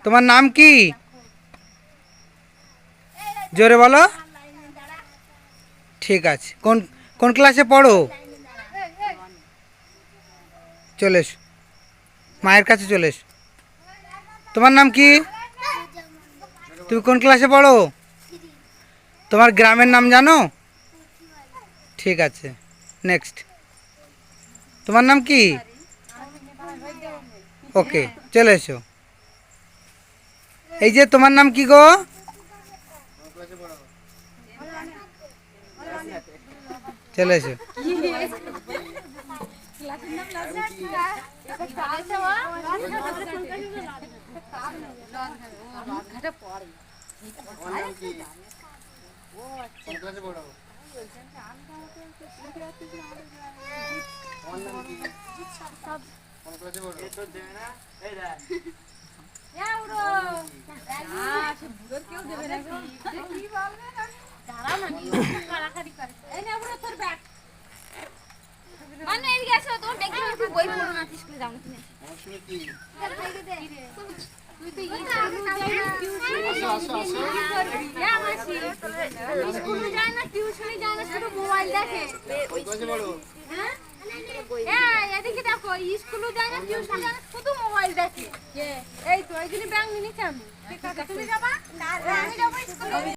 তোমার নাম কি? জোরে বলো। ঠিক আছে, কোন কোন ক্লাসে পড়ো? চলে এসো, মায়ের কাছে চলে এসো। তোমার নাম কি? তুমি কোন ক্লাসে পড়ো? তোমার গ্রামের নাম জানো? ঠিক আছে, নেক্সট। তোমার নাম কি? ওকে, চলে এসো। এই যে তোমার নাম কি গো? চলে এসো। মোবাইল দেখে এদিকে দেখো, স্কুলে যায় না, টিউশন যায় না, শুধু মোবাইল দেখে। এই তো এই দিন ব্যাংক নিচে আমি, তুমি যাবা? আমি যাবো স্কুলে।